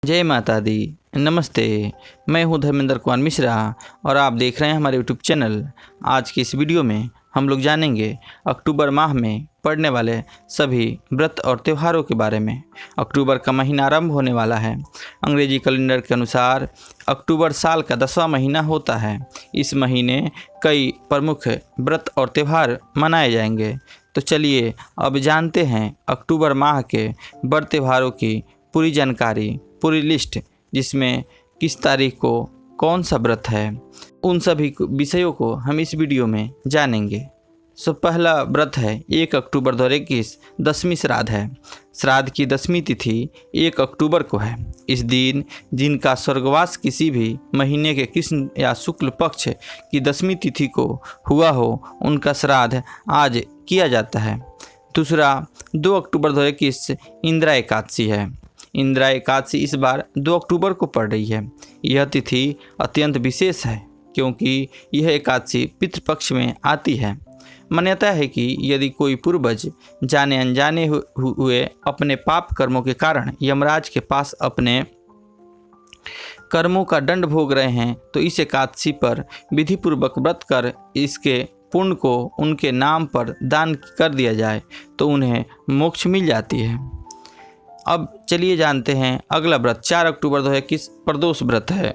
जय माता दी। नमस्ते, मैं हूं धर्मेंद्र कुमार मिश्रा और आप देख रहे हैं हमारे यूट्यूब चैनल। आज की इस वीडियो में हम लोग जानेंगे अक्टूबर माह में पड़ने वाले सभी व्रत और त्योहारों के बारे में। अक्टूबर का महीना आरंभ होने वाला है। अंग्रेजी कैलेंडर के अनुसार अक्टूबर साल का 10वां महीना होता है। इस महीने कई प्रमुख व्रत और त्यौहार मनाए जाएंगे। तो चलिए अब जानते हैं अक्टूबर माह के व्रत त्योहारों की पूरी जानकारी, पूरी लिस्ट, जिसमें किस तारीख को कौन सा व्रत है, उन सभी विषयों को हम इस वीडियो में जानेंगे। पहला व्रत है 1 अक्टूबर 2021, दसवीं श्राद्ध है। श्राद्ध की 10वीं तिथि 1 अक्टूबर को है। इस दिन जिनका स्वर्गवास किसी भी महीने के कृष्ण या शुक्ल पक्ष की 10वीं तिथि को हुआ हो, उनका श्राद्ध आज किया जाता है। दूसरा 2 अक्टूबर 2021 इंदिरा एकादशी है। इंदिरा एकादशी इस बार 2 अक्टूबर को पड़ रही है। यह तिथि अत्यंत विशेष है क्योंकि यह एकादशी पितृपक्ष में आती है। मान्यता है कि यदि कोई पूर्वज जाने अनजाने हुए अपने पाप कर्मों के कारण यमराज के पास अपने कर्मों का दंड भोग रहे हैं, तो इस एकादशी पर विधिपूर्वक व्रत कर इसके पुण्य को उनके नाम पर दान कर दिया जाए तो उन्हें मोक्ष मिल जाती है। अब चलिए जानते हैं अगला व्रत 4 अक्टूबर 2021 प्रदोष व्रत है।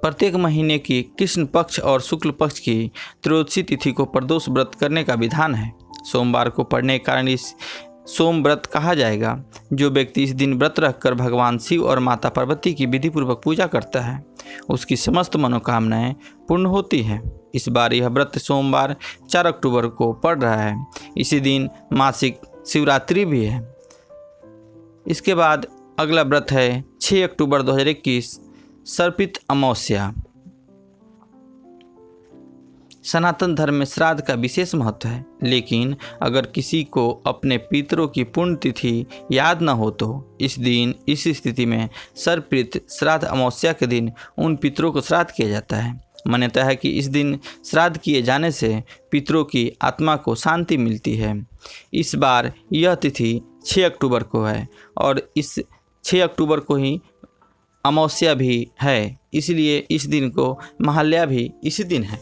प्रत्येक महीने की कृष्ण पक्ष और शुक्ल पक्ष की त्रयोदशी तिथि को प्रदोष व्रत करने का विधान है। सोमवार को पड़ने के कारण इस सोम व्रत कहा जाएगा। जो व्यक्ति इस दिन व्रत रखकर भगवान शिव और माता पार्वती की विधिपूर्वक पूजा करता है, उसकी समस्त मनोकामनाएं पूर्ण होती हैं। इस बार यह व्रत सोमवार 4 अक्टूबर को पड़ रहा है। इसी दिन मासिक शिवरात्रि भी है। इसके बाद अगला व्रत है 6 अक्टूबर 2021 सर्पित अमावस्या। सनातन धर्म में श्राद्ध का विशेष महत्व है, लेकिन अगर किसी को अपने पितरों की पुण्यतिथि याद न हो तो इस दिन इस स्थिति में सर्पित श्राद्ध अमावस्या के दिन उन पितरों को श्राद्ध किया जाता है। मान्यता है कि इस दिन श्राद्ध किए जाने से पितरों की आत्मा को शांति मिलती है। इस बार यह तिथि 6 अक्टूबर को है और इस 6 अक्टूबर को ही अमावस्या भी है, इसलिए इस दिन को महालया भी इसी दिन है।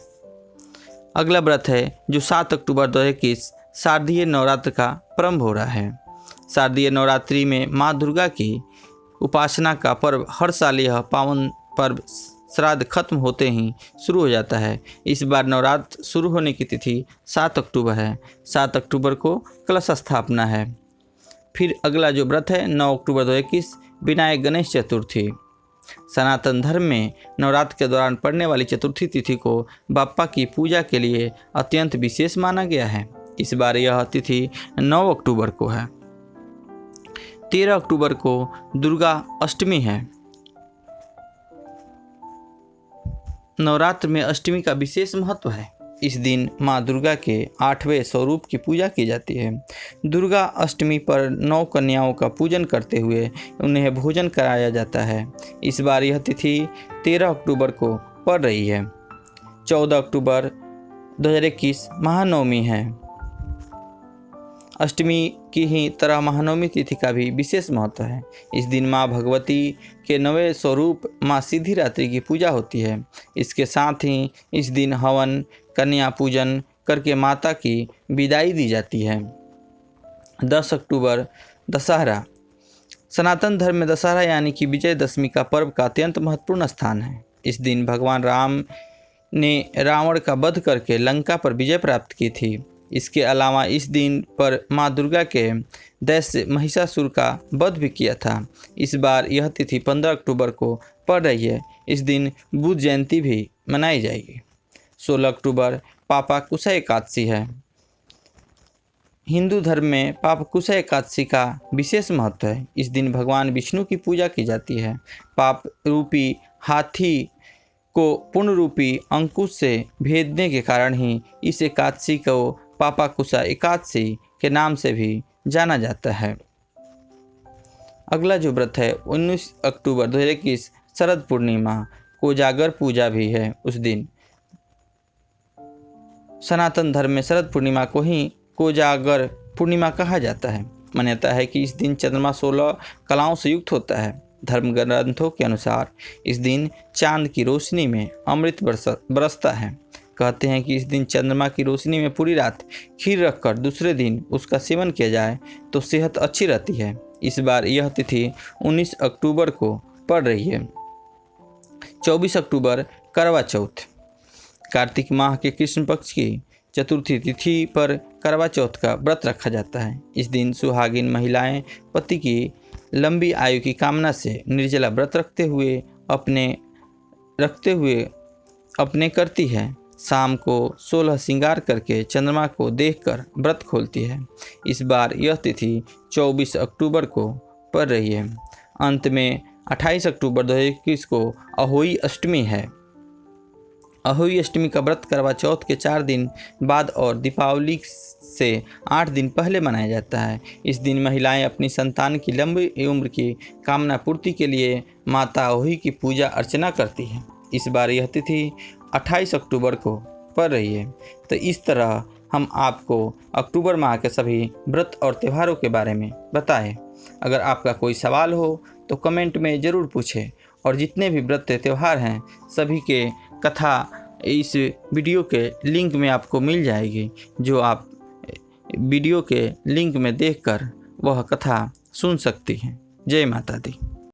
अगला व्रत है जो 7 अक्टूबर 2021 शारदीय नवरात्र का प्रारंभ हो रहा है। शारदीय नवरात्रि में माँ दुर्गा की उपासना का पर्व हर साल यह पावन पर्व श्राद्ध खत्म होते ही शुरू हो जाता है। इस बार नवरात्र शुरू होने की तिथि 7 अक्टूबर है। 7 अक्टूबर को कलश स्थापना है। फिर अगला जो व्रत है 9 अक्टूबर 2021 विनायक गणेश चतुर्थी। सनातन धर्म में नवरात्र के दौरान पड़ने वाली चतुर्थी तिथि को बाप्पा की पूजा के लिए अत्यंत विशेष माना गया है। इस बार यह तिथि 9 अक्टूबर को है। 13 अक्टूबर को दुर्गा अष्टमी है। नवरात्र में अष्टमी का विशेष महत्व है। इस दिन माँ दुर्गा के 8वें स्वरूप की पूजा की जाती है। दुर्गा अष्टमी पर 9 कन्याओं का पूजन करते हुए उन्हें भोजन कराया जाता है। इस बार यह तिथि 13 अक्टूबर को पड़ रही है। 14 अक्टूबर 2021 महानवमी है। अष्टमी की ही तरह महानवमी तिथि का भी विशेष महत्व है। इस दिन माँ भगवती के 9वें स्वरूप माँ सिद्धिदात्री की पूजा होती है। इसके साथ ही इस दिन हवन, कन्या पूजन करके माता की विदाई दी जाती है। 10 अक्टूबर दशहरा। सनातन धर्म में दशहरा यानी कि विजयदशमी का पर्व का अत्यंत महत्वपूर्ण स्थान है। इस दिन भगवान राम ने रावण का वध करके लंका पर विजय प्राप्त की थी। इसके अलावा इस दिन पर माँ दुर्गा के दैत्य महिषासुर का वध भी किया था। इस बार यह तिथि 15 अक्टूबर को पड़ रही है। इस दिन बुद्ध जयंती भी मनाई जाएगी। 16 अक्टूबर पापाकुशा एकादशी है। हिंदू धर्म में पापकुशा एकादशी का विशेष महत्व है। इस दिन भगवान विष्णु की पूजा की जाती है। पाप रूपी हाथी को पूर्ण रूपी अंकुश से भेदने के कारण ही इस एकादशी को पापाकुशा एकादशी के नाम से भी जाना जाता है। अगला जो व्रत है 19 अक्टूबर 2021 शरद पूर्णिमा, कोजागर पूजा भी है। उस दिन सनातन धर्म में शरद पूर्णिमा को ही कोजागर पूर्णिमा कहा जाता है। मान्यता है कि इस दिन चंद्रमा 16 कलाओं से युक्त होता है। धर्म ग्रंथों के अनुसार इस दिन चांद की रोशनी में अमृत बरसता है। कहते हैं कि इस दिन चंद्रमा की रोशनी में पूरी रात खीर रखकर दूसरे दिन उसका सेवन किया जाए तो सेहत अच्छी रहती है। इस बार यह तिथि 19 अक्टूबर को पड़ रही है। 24 अक्टूबर करवा चौथ। कार्तिक माह के कृष्ण पक्ष की चतुर्थी तिथि पर करवा चौथ का व्रत रखा जाता है। इस दिन सुहागिन महिलाएं पति की लंबी आयु की कामना से निर्जला व्रत रखते हुए अपने करती है। शाम को 16 श्रृंगार करके चंद्रमा को देखकर व्रत खोलती है। इस बार यह तिथि 24 अक्टूबर को पड़ रही है। अंत में 28 अक्टूबर 2021 को अहोई अष्टमी है। अहोई अष्टमी का व्रत करवा चौथ के 4 दिन बाद और दीपावली से 8 दिन पहले मनाया जाता है। इस दिन महिलाएं अपनी संतान की लंबी उम्र की कामना पूर्ति के लिए माता अहोई की पूजा अर्चना करती हैं। इस बार यह तिथि 28 अक्टूबर को पड़ रही है। तो इस तरह हम आपको अक्टूबर माह के सभी व्रत और त्योहारों के बारे में बताएं। अगर आपका कोई सवाल हो तो कमेंट में ज़रूर पूछें और जितने भी व्रत त्यौहार हैं सभी के कथा इस वीडियो के लिंक में आपको मिल जाएगी, जो आप वीडियो के लिंक में देखकर वह कथा सुन सकती हैं। जय माता दी।